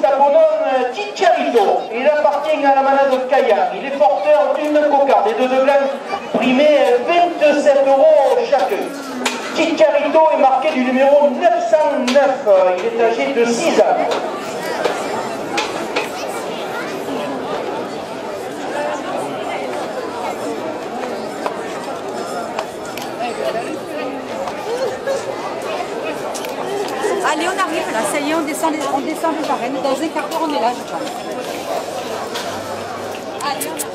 Hexagonon Chicharito. Il appartient à la manade Cayenne. Il est porteur d'une cocarde et de deux blancs primés 27 € chacun. Chicharito est marqué du numéro 909. Il est âgé de 6 ans. Allez, on arrive là, ça y est, on descend les arènes. Dans un quart d'heure, on est là, je pense. Allez, on arrive.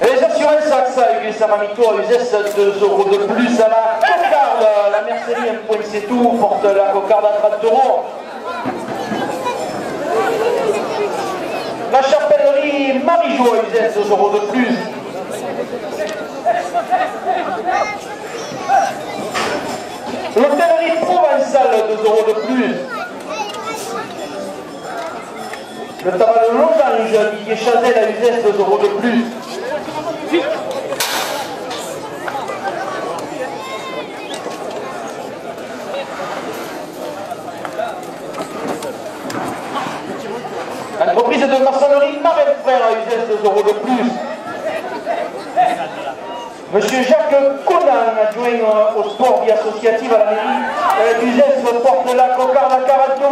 Les assurances AXA Ulysse Aramito à Uzès 2 € de plus à la cocarde. La Mercerie, un point c'est tout, porte la cocarde à 30 €. La chapellerie Marijo à Uzès 2 € de plus. L'hôtellerie Provençale 2 € de plus. Le tabac de Losange, Didier Chazelle à Uzès 2 € de plus. Entreprise de maçonnerie Marin Frère à Uzès 2 € de plus. Monsieur Jacques Conan, adjoint au sport vie associative à la mairie d'Uzès, porte la cocarde à 40 €.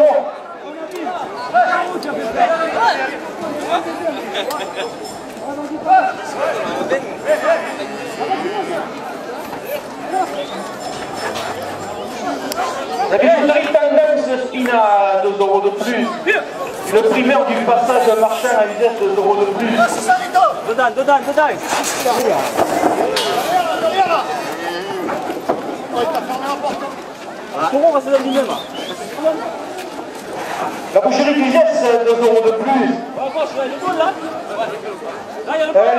La bijouterie Tendance Spina 2 € de plus. Le primeur du passage marchand à Uzès 2 € de plus. Dedans. Comment on va se donner lui-même? La boucherie d'Uzès 2 € de plus.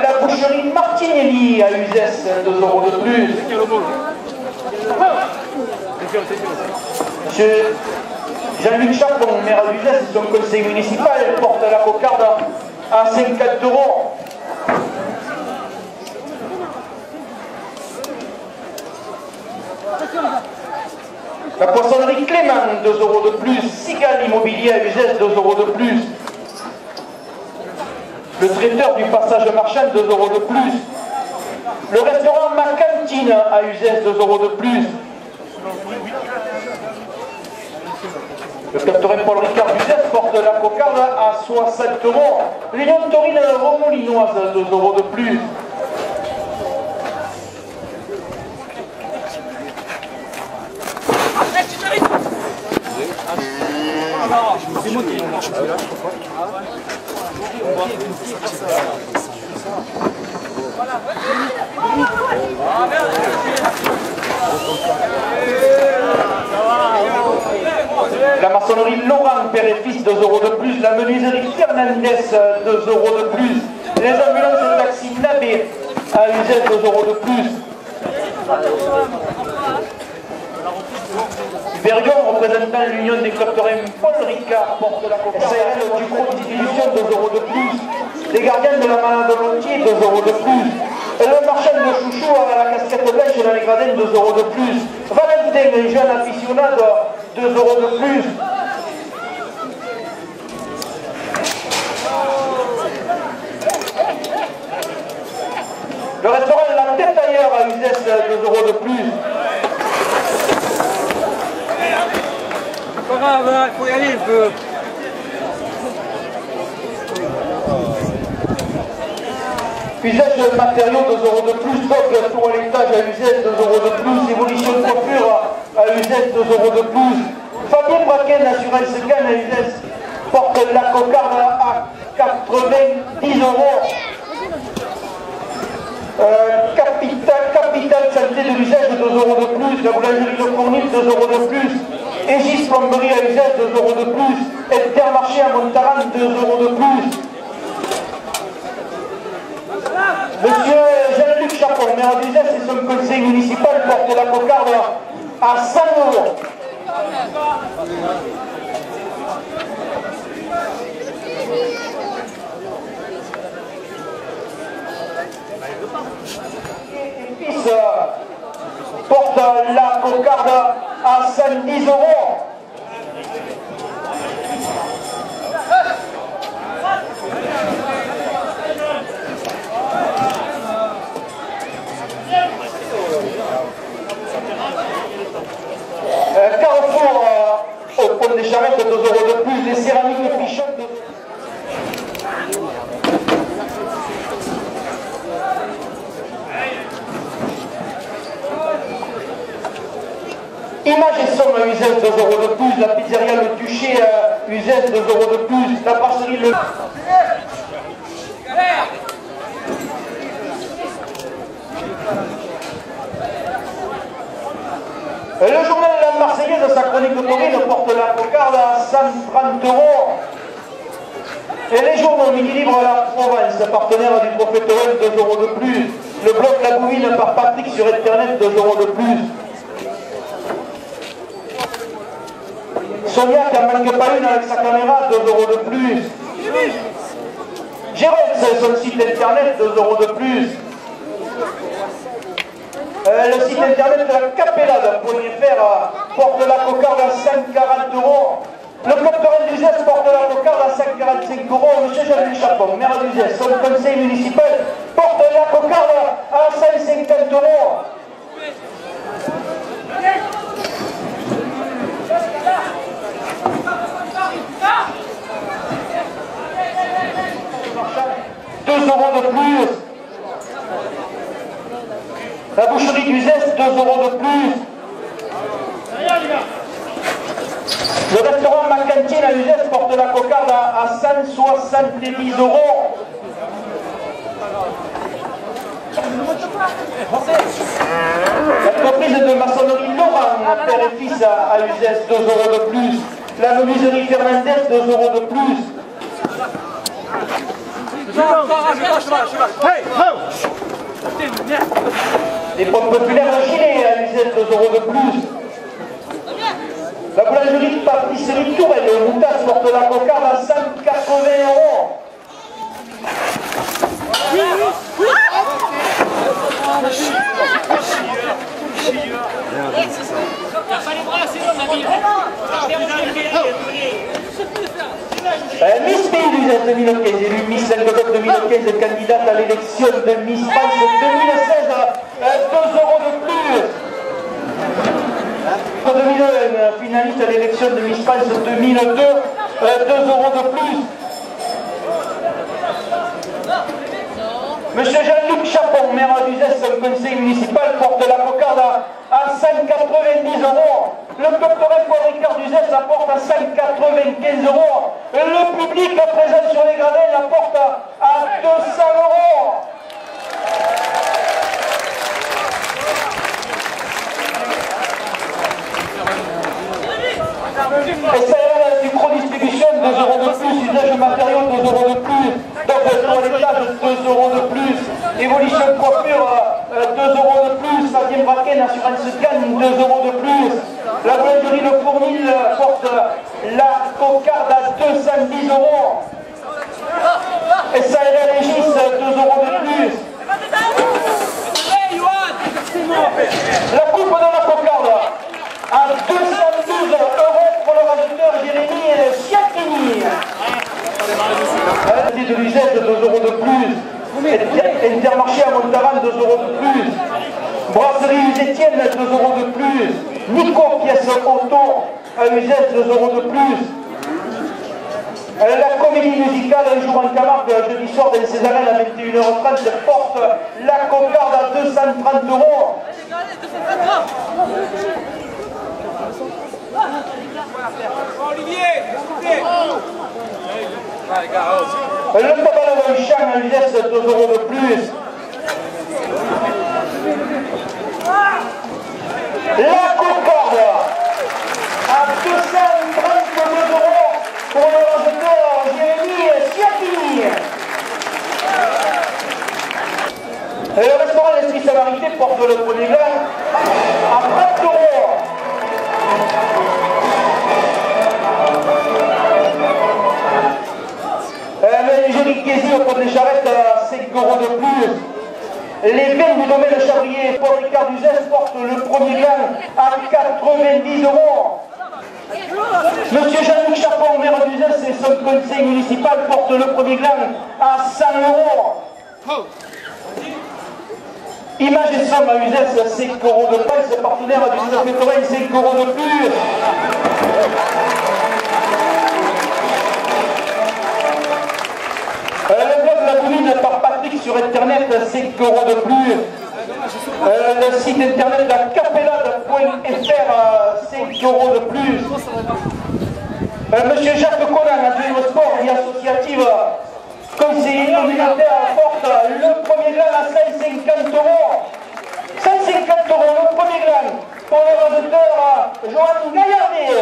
La boucherie Martinelli à Uzès 2 € de plus. Monsieur Jean-Luc Chapon, maire d'Uzès, son conseil municipal, porte la cocarde à 50 €. La poissonnerie Clément, 2 € de plus. Sigal Immobilier à Uzès, 2 € de plus. Le traiteur du passage marchand, 2 € de plus. Le restaurant Ma Cantine à Uzès, 2 € de plus. Le capitaine Paul Ricard d'Uzès porte la cocarde à 60 €. L'Union Taurine Romolinoise, 2 € de plus. C'est moi qui La maçonnerie Laurent, père et fils, 2 € de plus. La menuiserie Fernandez, 2 € de plus. Les ambulances et taxis Nabé à Uzès, 2 € de plus. Bergon, représentant l'Union des Cloptorins, Paul Ricard, porte la cocarde. CRL du groupe distribution, 2 € de plus. Les gardiens de la malade Lontier, 2 € de plus. Et le marchand de chouchou à la casquette blanche dans les gradins, 2 € de plus. Valentin, un jeune aficionado, 2 € de plus. Le restaurant La Tête ailleurs à Uzès, 2 € de plus. Pas grave, il faut y aller un peu. Usage de matériaux, 2 € de plus. Dog, toilettage à Uzès, 2 € de plus. Évolution de coiffure à Uzès, 2 € de plus. Fabien Braquin, assurance Cannes à Uzès, porte la cocarde à 90 €. Capital santé de l'usage, 2 € de plus. La boulangerie de Fournil, 2 € de plus. Aegis plomberie à Uzès, 2 € de plus. Intermarché à Montaran, 2 € de plus. Monsieur Jean-Luc Chapon, maire d'Uzès et son conseil municipal porte la cocarde à 100 €. Et fils porte la cocarde à 110 €. Carrefour au pont des Charrettes, 2 € de plus. Les céramiques Pichot. Image et son à Uzès, 2 € de plus. La pizzeria Le Duché à Uzès, 2 € de plus. La brasserie Le... Le journal La Marseillaise, sa chronique de Taurine, porte la cocarde à 130 €. Et les journaux Midi Libre La Provence, partenaire du Prophète Noël, 2 € de plus. Le blog La Gouvine par Patrick sur Internet, 2 € de plus. Sonia qui n'en manque pas une avec sa caméra, 2 € de plus. Jérôme, c'est son site internet, 2 € de plus. Le site internet de la capellade.fr porte la cocarde à 140 €. Le Club Torrent d'Uzès porte la cocarde à 145 €. Monsieur Jean-Luc Chapon, maire d'Uzès, son conseil municipal porte la cocarde à 150 €. €2 de plus. La boucherie d'Uzès, 2 € de plus. Le restaurant Macantine à Uzès porte la cocarde à 170 €. L'entreprise de maçonnerie Laurent, père et fils à Uzès, 2 € de plus. La menuiserie Fernandez, 2 € de plus. Les pommes populaires Gilet à Uzès, 2 € de plus. La boulangerie pâtisserie Tourelle au Moutas porte la cocarde à 180 €. Miss Pays d'Uzès 2015, élue Miss Languedoc 2015, candidate à l'élection de Miss France 2016, 2 € de plus. En 2001, finaliste à l'élection de Miss France 2002, 2 € de plus. Monsieur Jean-Luc Chapon, maire d'Uzès, son conseil municipal, porte la cocarde à 190 €. Le Club Torrent Paul Ricard d'Uzès apporte à 195 €. Le public présent sur les gradins l'apporte à 200 €. SARL micro-distribution, 2 € de plus. Usage matériaux, 2 € de plus. Donc toilettage, 2 € de plus. Évolution coiffure, 2 € de plus. Fabien Bracken, assurance Cannes, 2 € de plus. La boulangerie Le Fournil porte la cocarde à 210 €. SARL Régis, 2 € de plus. La coupe de la cocarde à 212 € pour le rajouteur Jérémy Siakini. De l'Uzès, 2 € de plus. Intermarché à Montaran, 2 € de plus. Brasserie Uzétienne, 2 € de plus. Nico, pièce auto à Uzès, 2 € de plus. La comédie musicale Un jour en Camargue, jeudi soir dans ses arènes à 21h30, porte la cocarde à 230 €. Le tabac de champ à Uzès, 2 € de plus. La cocarde à 232 € pour le rajouteur Jérémy Siakini. Et le restaurant L'Esprit Samarité porte le premier glas à 30 €. L'Angélique Guézy au Pont des Charrettes à 5 € de plus. Les vins du domaine Chabrier et Paul Ricard d'Uzès portent le premier glas à 90 €. Monsieur Jean-Luc Chapon, maire d'Uzès et son conseil municipal porte le premier glas à 100 €. Image et Somme à Uzès, 5 € de plus, partenaire du 5 € de plus. Le blog La Boumine par Patrick sur internet, 5 € de plus. Le site internet de capelade.fr, 5 € de plus. Monsieur Jacques Conan, adjoint au sport et associative, conseiller communautaire, porte le premier glas à 150 €. 150 € le premier glas pour le rédacteur Johan Gaillardet.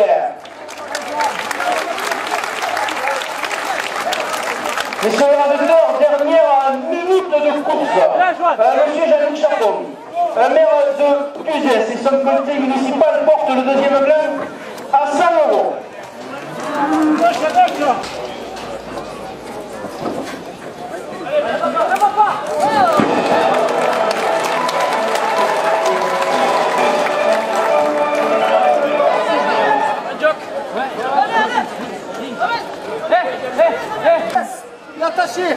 Monsieur le rédacteur, dernière minute de course. Monsieur Jean-Luc Chapon, maire de Uzès et son conseil municipal porte le deuxième glas à 100 €. L'attaché.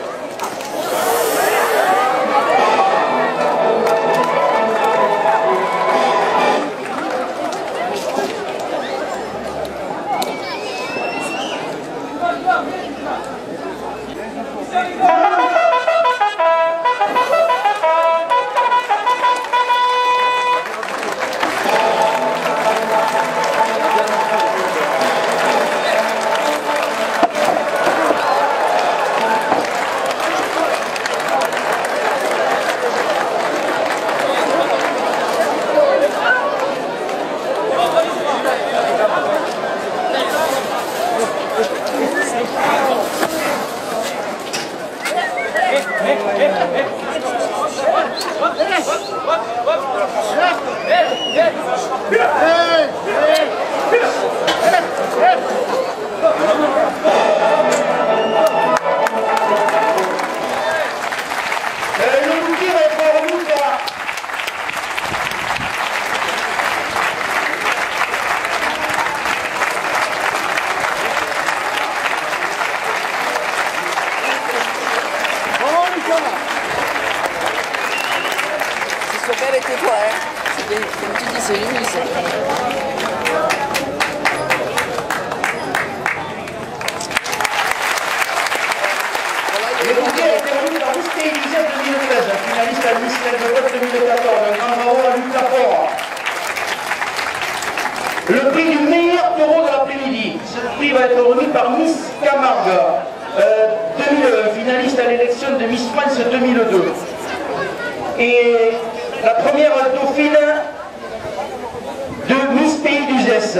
Tais-toi, hein. Comme tu dis, c'est lui, c'est... Le bouquet a été remis par Miss Télévision 2013, finaliste à Miss Elbeuf 2014, un grand bravo à Luc Laporte. Le prix du meilleur taureau de l'après-midi. Ce prix va être remis par Miss Camargue, finaliste à l'élection de Miss France 2002. Et la première dauphine de Miss Pays d'Uzès.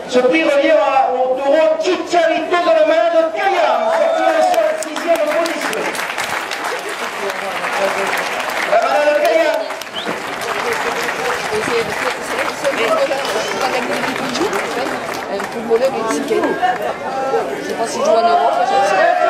Ce prix revient au taureau Chicharito de la main de Kayam, sorti en 6e position. Madame Kayam. Un footballeur mexicain. Je ne sais pas s'il joue en Europe.